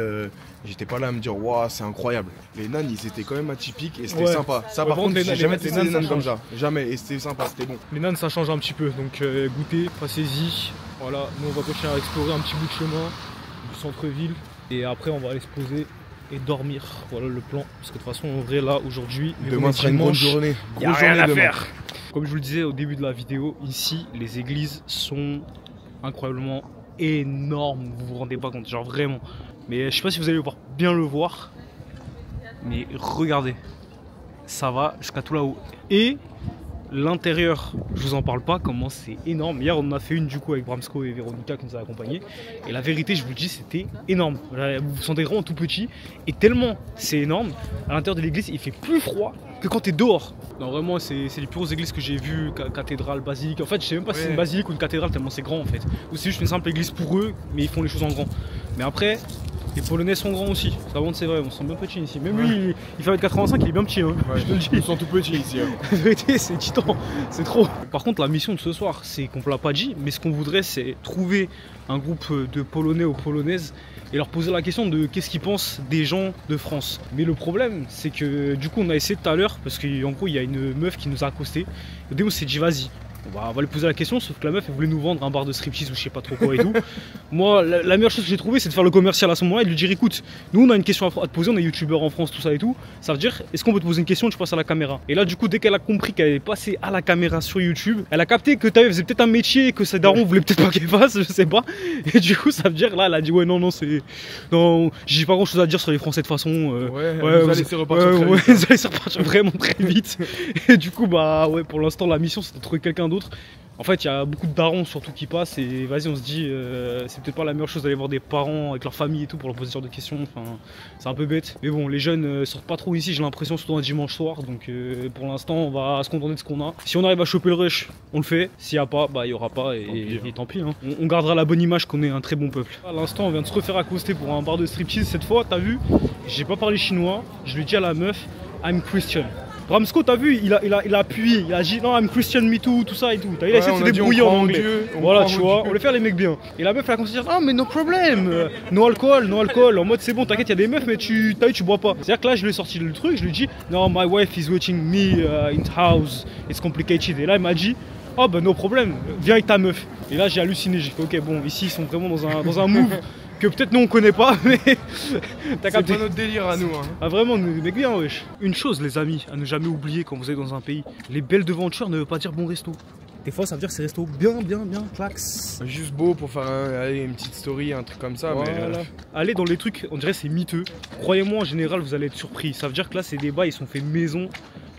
j'étais pas là à me dire, waouh, c'est incroyable. Les naans, ils étaient quand même atypiques et c'était sympa. Ça, par contre, j'ai jamais testé des naans comme ça. Jamais, et c'était sympa, c'était bon. Les naans, ça change un petit peu. Donc, goûtez, passez-y. Voilà, nous, on va continuer à explorer un petit bout de chemin du centre-ville. Et après, on va aller se poser et dormir. Voilà le plan. Parce que de toute façon, en vrai, là, aujourd'hui, demain sera une grosse journée. Y'a rien à faire. Comme je vous le disais au début de la vidéo, ici les églises sont incroyablement énormes, vous vous rendez pas compte, genre vraiment. Mais je sais pas si vous allez bien le voir, mais regardez, ça va jusqu'à tout là-haut. Et l'intérieur, je vous en parle pas, comment c'est énorme. Hier on en a fait une du coup avec Bramsko et Véronica qui nous a accompagnés. Et la vérité, je vous le dis, c'était énorme. Vous vous sentez vraiment tout petit. Et tellement c'est énorme, à l'intérieur de l'église, il fait plus froid que quand t'es dehors. Non, vraiment, c'est les plus grosses églises que j'ai vues, cathédrale, basilique. En fait, je sais même pas si c'est une basilique ou une cathédrale tellement c'est grand en fait. Ou c'est juste une simple église pour eux, mais ils font les choses en grand. Mais après, les Polonais sont grands aussi. Ça montre, c'est vrai, on se sent bien petit ici. Même lui, il fait 1m85, il est bien petit. Hein. Je te le dis, ils sont tout petits ici. Hein. La vérité, c'est titan, c'est trop. Par contre, la mission de ce soir, c'est qu'on ne l'a pas dit, mais ce qu'on voudrait, c'est trouver un groupe de Polonais ou Polonaises et leur poser la question de qu'est-ce qu'ils pensent des gens de France. Mais le problème, c'est que du coup, on a essayé tout à l'heure, parce qu'en gros, il y a une meuf qui nous a accosté. Au début, on s'est dit, vas-y. On va lui poser la question, sauf que la meuf elle voulait nous vendre un bar de striptease ou je sais pas trop quoi et tout. Moi, la meilleure chose que j'ai trouvé, c'est de faire le commercial à ce moment-là et de lui dire écoute, nous on a une question à te poser, on est youtubeur en France, tout ça et tout. Ça veut dire, est-ce qu'on peut te poser une question, tu passes à la caméra. Et là, du coup, dès qu'elle a compris qu'elle est passée à la caméra sur YouTube, elle a capté que t'avais faisait peut-être un métier que ses darons voulaient peut-être pas qu'elle fasse, je sais pas. Et du coup, ça veut dire là, elle a dit ouais, non, c'est. Non, j'ai pas grand chose à dire sur les Français de façon. Vous allez se repartir très vite. Vous allez se repartir vraiment très vite. Et du coup, bah ouais, pour l'instant, la mission, c'est de trouver quelqu'un d'autre. En fait, il y a beaucoup de darons surtout qui passent et vas-y, on se dit, c'est peut-être pas la meilleure chose d'aller voir des parents avec leur famille et tout pour leur poser ce genre de questions. Enfin, c'est un peu bête. Mais bon, les jeunes sortent pas trop ici, j'ai l'impression, surtout un dimanche soir. Donc pour l'instant, on va se contenter de ce qu'on a. Si on arrive à choper le rush, on le fait. S'il n'y a pas, bah il y aura pas et tant pis. Hein. On gardera la bonne image qu'on est un très bon peuple. À l'instant, on vient de se refaire accoster pour un bar de striptease. Cette fois, t'as vu, j'ai pas parlé chinois. Je lui ai dit à la meuf, I'm Christian. Bramsko, t'as vu, il a appuyé, il a dit non, I'm Christian, me too, tout ça et tout. Il a essayé de se débrouiller en anglais. Voilà, tu vois, on voulait faire les mecs bien. Et la meuf, elle a commencé à dire, ah, mais no problème, no alcool. En mode, c'est bon, t'inquiète, il y a des meufs, mais tu bois pas. C'est-à-dire que là, je lui ai sorti le truc, je lui ai dit, non, my wife is watching me in the house, it's complicated. Et là, il m'a dit, oh, bah, no problème, viens avec ta meuf. Et là, j'ai halluciné, j'ai fait, ok, bon, ici, ils sont vraiment dans un move. Que peut-être nous on connaît pas, mais t'as capté. C'est pas notre délire à nous. Hein. Ah vraiment, nous mec bien wesh. Une chose les amis, à ne jamais oublier quand vous êtes dans un pays, les belles devantures ne veut pas dire bon resto. Des fois ça veut dire c'est resto bien clax. Juste beau pour faire une petite story, un truc comme ça. Voilà. Mais allez dans les trucs, on dirait c'est miteux. Croyez-moi en général vous allez être surpris. Ça veut dire que là ces débats ils sont faits maison.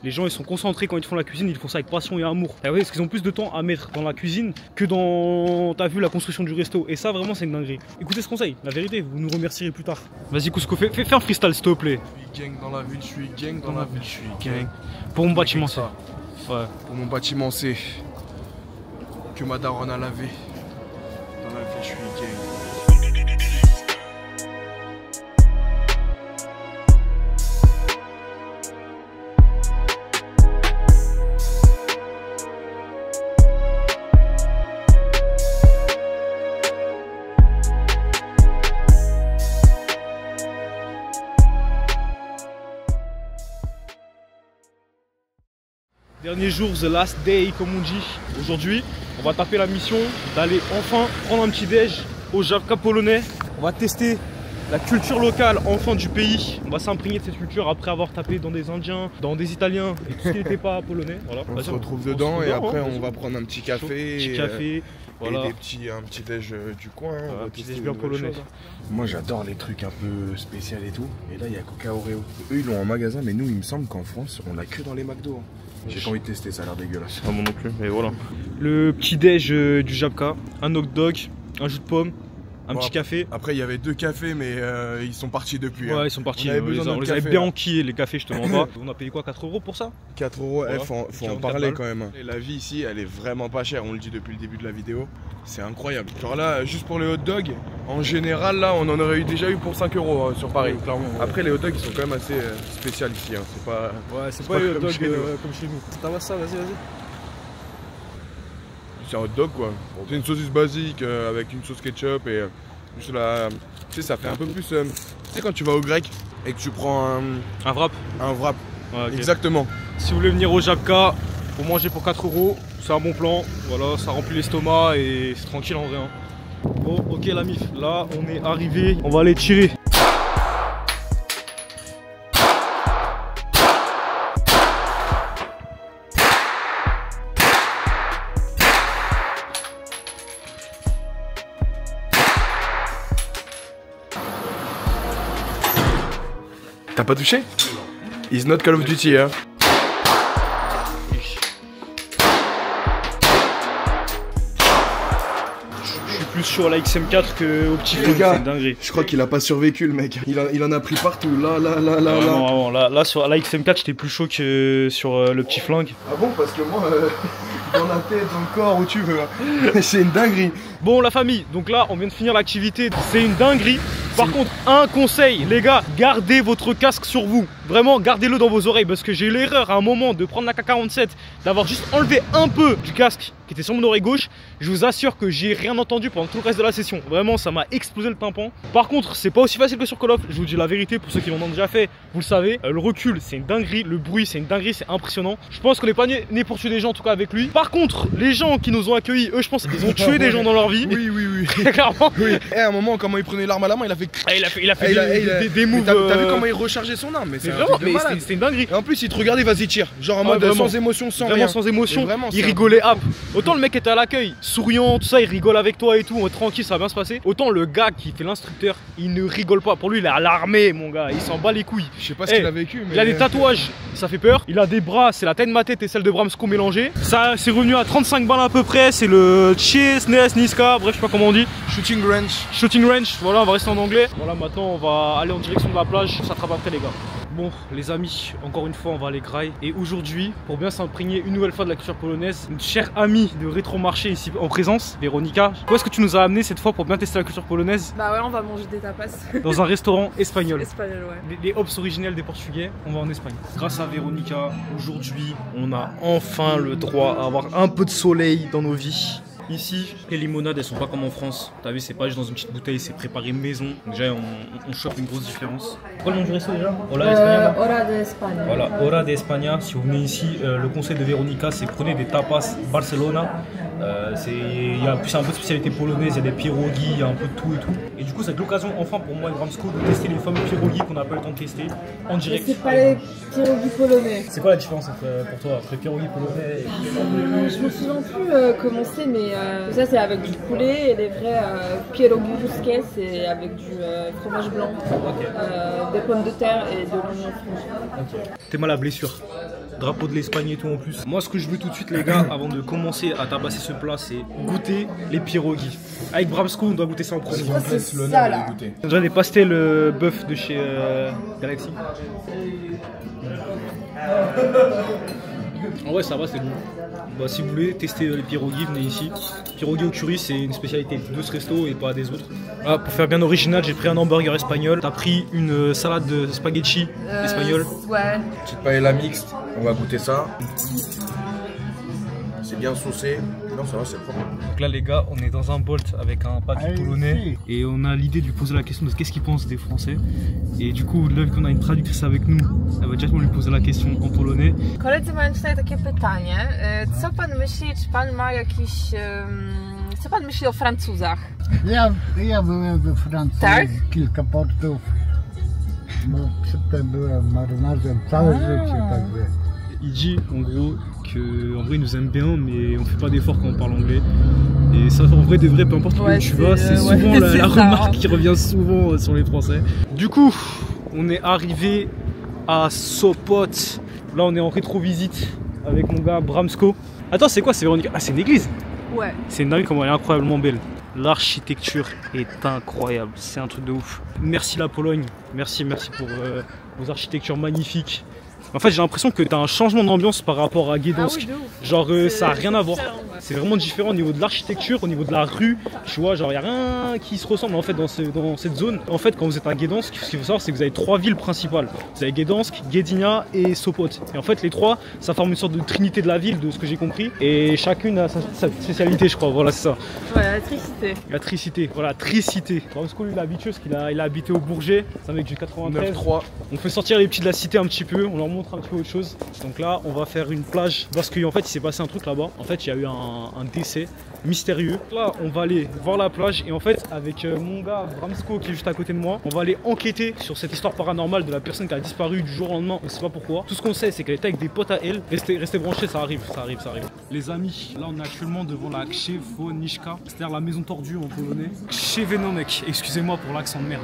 Les gens ils sont concentrés quand ils font la cuisine, ils font ça avec passion et amour. Parce qu'ils ont plus de temps à mettre dans la cuisine que dans, t'as vu, la construction du resto. Et ça vraiment c'est une dinguerie. Écoutez ce conseil, la vérité, vous nous remercierez plus tard. Vas-y Cusco, fais un freestyle s'il te plaît. Je suis gang dans la ville, je suis gang dans la ville, je suis gang. Pour mon bâtiment c'est. Ouais. Pour mon bâtiment c'est que ma daronne a lavé. Dans la ville, je suis gang. Dernier jour, the last day comme on dit. Aujourd'hui, on va taper la mission d'aller enfin prendre un petit déj au Żabka polonais. On va tester la culture locale enfin du pays. On va s'imprégner de cette culture après avoir tapé dans des Indiens, dans des Italiens et tout ce qui n'était pas polonais. Voilà. On se retrouve dedans et après on va prendre un petit café. Voilà. Et un petit déj du coin. Un petit déj bien polonais. Moi j'adore les trucs un peu spéciaux et tout. Et là il y a Coca Oreo. Eux ils l'ont en magasin, mais nous il me semble qu'en France on l'a que dans les McDo. J'ai pas envie de tester, ça a l'air dégueulasse. Pas moi non plus, mais voilà. Le petit déj du Żabka, un hot dog, un jus de pomme, un petit café. Après il y avait 2 cafés mais ils sont partis depuis. Ouais, ils sont partis, on les avait bien enquillés les cafés, je te mens pas. On a payé quoi, 4 € pour ça? 4 €, voilà. Faut en parler quand même. Et la vie ici elle est vraiment pas chère, on le dit depuis le début de la vidéo. C'est incroyable. Genre là, juste pour les hot dogs, en général là on en aurait déjà eu pour 5 € sur Paris. Clairement. Après les hot dogs ils sont quand même assez spéciaux ici. Hein. C'est pas. Ouais, c'est pas les hot dogs comme chez nous. T'as ça, vas-y. C'est un hot dog quoi. C'est une saucisse basique avec une sauce ketchup et juste là. Tu sais, ça fait un peu plus. Tu sais, quand tu vas au grec et que tu prends un wrap. Un wrap. Ouais, okay. Exactement. Si vous voulez venir au Żabka pour manger pour 4 €, c'est un bon plan. Voilà, ça remplit l'estomac et c'est tranquille en vrai. Hein. Bon, ok la mif, là on est arrivé. On va aller tirer. T'as pas touché? It's not Call of Duty, hein. Plus chaud à la XM4 qu'au petit flingue, c'est une dinguerie. Je crois qu'il a pas survécu le mec, il en a pris partout, là. Là sur la XM4 j'étais plus chaud que sur le petit flingue. Ah bon, parce que moi, dans la tête, dans le corps, où tu veux, hein. C'est une dinguerie. Bon la famille, donc là on vient de finir l'activité, c'est une dinguerie. Par contre, un conseil, les gars, gardez votre casque sur vous. Vraiment, gardez-le dans vos oreilles parce que j'ai eu l'erreur à un moment de prendre la K47, d'avoir juste enlevé un peu du casque qui était sur mon oreille gauche. Je vous assure que j'ai rien entendu pendant tout le reste de la session. Vraiment, ça m'a explosé le tympan. Par contre, c'est pas aussi facile que sur Call of. Je vous dis la vérité, pour ceux qui l'ont déjà fait, vous le savez. Le recul, c'est une dinguerie. Le bruit, c'est une dinguerie, c'est impressionnant. Je pense qu'on n'est pas né pour tuer des gens, en tout cas avec lui. Par contre, les gens qui nous ont accueillis, eux, je pense qu'ils ont tué des gens dans leur vie. Oui. Clairement. Oui. Et à un moment, comment il prenait l'arme à la main, il a fait. Il a fait des moves. T'as vu comment il rechargeait son arme? Mais c'est vraiment, c'était une dinguerie. Et en plus, il te regardait, vas-y, tire. Genre en mode sans émotion, sans rien. Vraiment sans émotion. Il rigolait hop. Autant le mec était à l'accueil, souriant, tout ça, il rigole avec toi et tout, tranquille, ça va bien se passer. Autant le gars qui fait l'instructeur, il ne rigole pas. Pour lui, il est à l'armée, mon gars. Il s'en bat les couilles. Je sais pas ce qu'il a vécu, mais. Il a des tatouages, ça fait peur. Il a des bras, c'est la taille de ma tête et celle de Bramsko mélangée. Ça, c'est revenu à 35 balles à peu près. C'est le Chesnes Niska, bref, je sais pas comment on dit. Shooting range. Shooting range, voilà, on va rester en anglais. Voilà, maintenant, on va aller en direction de la plage. Ça s'attrape après, les gars. Bon, les amis, encore une fois, on va aller graille. Et aujourd'hui, pour bien s'imprégner une nouvelle fois de la culture polonaise, une chère amie de Rétromarché ici en présence, Véronica. Où est-ce que tu nous as amené cette fois pour bien tester la culture polonaise? Bah ouais, on va manger des tapas. Dans un restaurant espagnol. Espagnol, ouais. Les hops originels des Portugais, on va en Espagne. Grâce à Véronica, aujourd'hui, on a enfin le droit à avoir un peu de soleil dans nos vies. Ici, les limonades, elles sont pas comme en France. T'as vu, c'est pas juste dans une petite bouteille, c'est préparé maison. Donc déjà, on chope une grosse différence. Quoi le nom du resto déjà? Hora España. Hora de España. Voilà, Hora de España. Si vous venez ici, le conseil de Véronica, c'est prenez des tapas Barcelona. Il y a plus un peu de spécialité polonaise, il y a des pierogies, il y a un peu de tout et tout. Et du coup, c'est l'occasion enfin pour moi et Bramsko de tester les fameux pierogies qu'on n'a pas eu le temps de tester en direct. C'est pas les pierogies polonais. C'est quoi la différence pour toi entre les pierogies polonais et... Je me souviens plus comment c'est, mais ça c'est avec du poulet et les vrais pierogi ruskie c'est avec du fromage blanc, des pommes de terre et de l'oignon frit. T'es mal à blessure. Drapeau de l'Espagne et tout en plus. Moi ce que je veux tout de suite les gars, avant de commencer à tabasser ce plat, c'est goûter les pierogies. Avec Bramsko on doit goûter ça en premier. C'est ça là. Déjà des pastels bœuf de chez Galaxy. En vrai ça va, c'est bon. Bah, si vous voulez tester les pierogies, venez ici. Pierogi au curry, c'est une spécialité de ce resto et pas des autres. Ah, pour faire bien original, j'ai pris un hamburger espagnol. T'as pris une salade de spaghetti espagnol. Ouais. Petite paella mixte, on va goûter ça. C'est bien saucé. Non, ça va, c'est propre. Donc là, les gars, on est dans un Bolt avec un papy polonais et on a l'idée de lui poser la question de qu'est-ce qu'il pense des Français. Et du coup, là, vu qu'on a une traductrice avec nous, elle va directement lui poser la question en polonais. Koledzy mają tutaj takie pytanie. Co pan myśli, czy pan ma jakiś... Co pan myśli o Francuzach? Ja byłem we Francji kilka portów, bo przedtem byłem marynarzem całe życie, także. Il dit en gros qu'en vrai il nous aime bien mais on fait pas d'efforts quand on parle anglais. Et ça en vrai de vrai, peu importe où tu vas, c'est souvent la remarque qui revient souvent sur les Français. Du coup, on est arrivé à Sopot. Là on est en rétro-visite avec mon gars Bramsko. Attends, c'est quoi, c'est Véronica? Ah, c'est une église? Ouais. C'est une dingue comment elle est incroyablement belle. L'architecture est incroyable, c'est un truc de ouf. Merci la Pologne, merci pour vos architectures magnifiques. En fait j'ai l'impression que tu as un changement d'ambiance par rapport à Gdansk. Genre ça n'a rien à voir. C'est vraiment différent au niveau de l'architecture, au niveau de la rue. Tu vois, genre il n'y a rien qui se ressemble en fait dans cette zone. En fait quand vous êtes à Gdansk, ce qu'il faut savoir c'est que vous avez 3 villes principales. Vous avez Gdansk, Gdynia et Sopot. Et en fait les 3 ça forme une sorte de trinité de la ville de ce que j'ai compris. Et chacune a sa spécialité je crois, voilà c'est ça. Ouais, la tricité. La tricité, voilà, tricité. Bramsko lui il est habitué parce qu'il a habité au Bourget. C'est un mec du 93. 9-3. On fait sortir les petits de la cité un petit peu, on leur montre un petit peu autre chose. Donc là on va faire une plage parce qu'en fait il s'est passé un truc là-bas. En fait il y a eu un décès mystérieux. Là on va aller voir la plage et en fait avec mon gars Bramsko qui est juste à côté de moi, on va aller enquêter sur cette histoire paranormale de la personne qui a disparu du jour au lendemain. On sait pas pourquoi. Tout ce qu'on sait c'est qu'elle était avec des potes à elle. Restez branchés, ça arrive. Les amis, là on est actuellement devant la Krzewoniczka, c'est-à-dire la maison tordue en polonais. Krzewoniczka, excusez-moi pour l'accent de merde.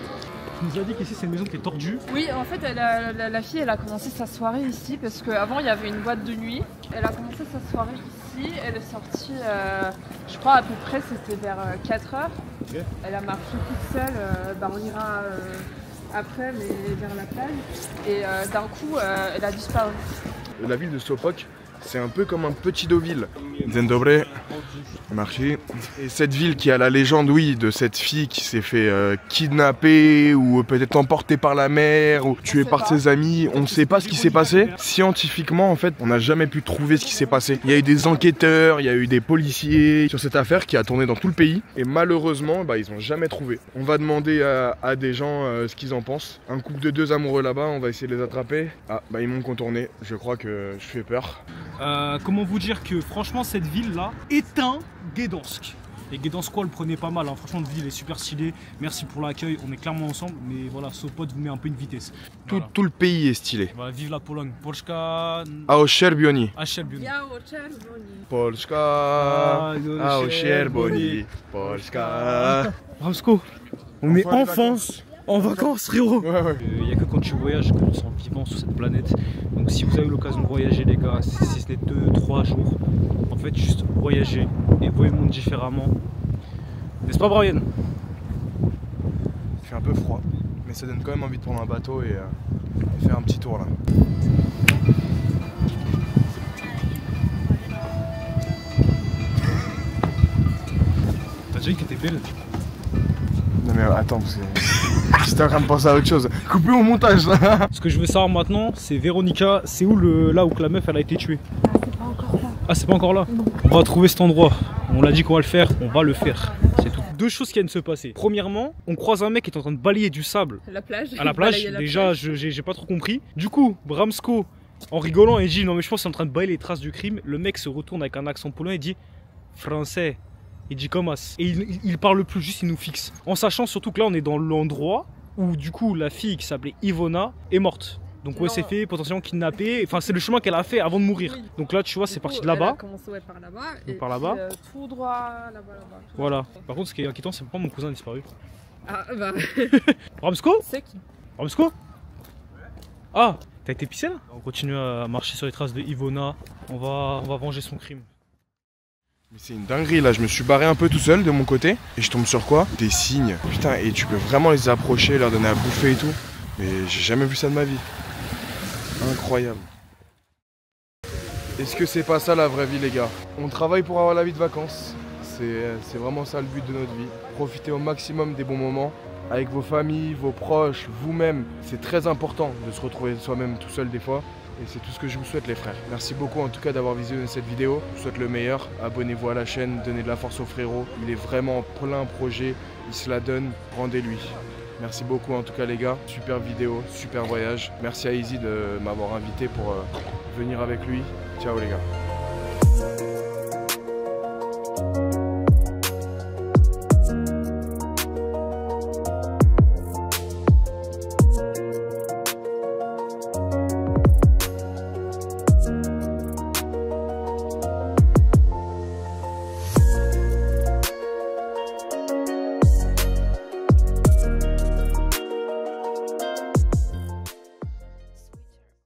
Tu nous as dit qu'ici c'est une maison qui est tordue. Oui, en fait, la fille, elle a commencé sa soirée ici parce qu'avant il y avait une boîte de nuit. Elle a commencé sa soirée ici. Elle est sortie, je crois à peu près, c'était vers 4 heures. Okay. Elle a marché toute seule. On ira après, mais vers la plage. Et d'un coup, elle a disparu. La ville de Sopok, c'est un peu comme un petit Deauville. Dzień dobry. Marché. Et cette ville qui a la légende, oui, de cette fille qui s'est fait kidnapper ou peut-être emportée par la mer ou tuée par ses amis. On ne sait pas ce qui s'est passé. Scientifiquement, en fait, on n'a jamais pu trouver ce qui s'est passé. Il y a eu des enquêteurs, il y a eu des policiers sur cette affaire qui a tourné dans tout le pays. Et malheureusement, ils n'ont jamais trouvé. On va demander à des gens ce qu'ils en pensent. Un couple de 2 amoureux là-bas, on va essayer de les attraper. Ah, ils m'ont contourné. Je crois que je fais peur. Comment vous dire que franchement cette ville là est un Gdansk. Et Gdanskois le prenez pas mal, hein. Franchement la ville est super stylée. Merci pour l'accueil, on est clairement ensemble. Mais voilà, Sopot vous met un peu une vitesse. Voilà. Tout le pays est stylé. Voilà, vive la Pologne. Polska... A Czerbioni. A Czerbioni. Polska. A Czerbioni. Polska. Bramsko, on est enfin en vacances, frérot. Ouais. Il n'y a que quand tu voyages que tu te sens vivant sur cette planète. Donc si vous avez l'occasion de voyager les gars, si ce n'est 2-3 jours, en fait juste voyager et voyez le monde différemment. N'est-ce pas Brian? Il fait un peu froid, mais ça donne quand même envie de prendre un bateau et faire un petit tour là. T'as déjà dit qu'elle était belle? Non mais attends, parce que j'étais en train de penser à autre chose. Coupé au montage là. Ce que je veux savoir maintenant, c'est Véronica, c'est où là où la meuf elle a été tuée? Ah, c'est pas encore là. Ah c'est pas encore là? Non. On va trouver cet endroit. On l'a dit qu'on va le faire, on va le faire. C'est tout. 2 choses qui viennent de se passer. Premièrement, on croise un mec qui est en train de balayer du sable La plage. à la plage. Déjà, j'ai pas trop compris. Du coup, Bramsko, en rigolant, il dit non mais je pense qu'il est en train de balayer les traces du crime. Le mec se retourne avec un accent polonais et dit français. Il dit comme as. Et il parle plus, juste il nous fixe. En sachant surtout que là on est dans l'endroit où du coup la fille qui s'appelait Ivona est morte. Donc ouais, c'est fait, potentiellement kidnappée. Enfin c'est le chemin qu'elle a fait avant de mourir. Oui. Donc là tu vois c'est parti de là-bas. Elle a commencé par là-bas. Et par là-bas. Tout droit là-bas. Voilà. Par contre ce qui est inquiétant c'est pourquoi mon cousin a disparu. Ah bah. Bramsko? C'est qui? Bramsko? Ah, t'as été pissé là? On continue à marcher sur les traces de Ivona. On va venger son crime. Mais c'est une dinguerie là, je me suis barré un peu tout seul de mon côté et je tombe sur quoi? Des cygnes. Putain, et tu peux vraiment les approcher, leur donner à bouffer et tout. Mais j'ai jamais vu ça de ma vie. Incroyable. Est-ce que c'est pas ça la vraie vie les gars? On travaille pour avoir la vie de vacances. C'est vraiment ça le but de notre vie. Profitez au maximum des bons moments avec vos familles, vos proches, vous-même. C'est très important de se retrouver soi-même tout seul des fois. Et c'est tout ce que je vous souhaite les frères. Merci beaucoup en tout cas d'avoir visionné cette vidéo. Je vous souhaite le meilleur. Abonnez-vous à la chaîne, donnez de la force au frérot. Il est vraiment plein projet, il se la donne, rendez-lui. Merci beaucoup en tout cas les gars. Super vidéo, super voyage. Merci à Easy de m'avoir invité pour venir avec lui. Ciao les gars.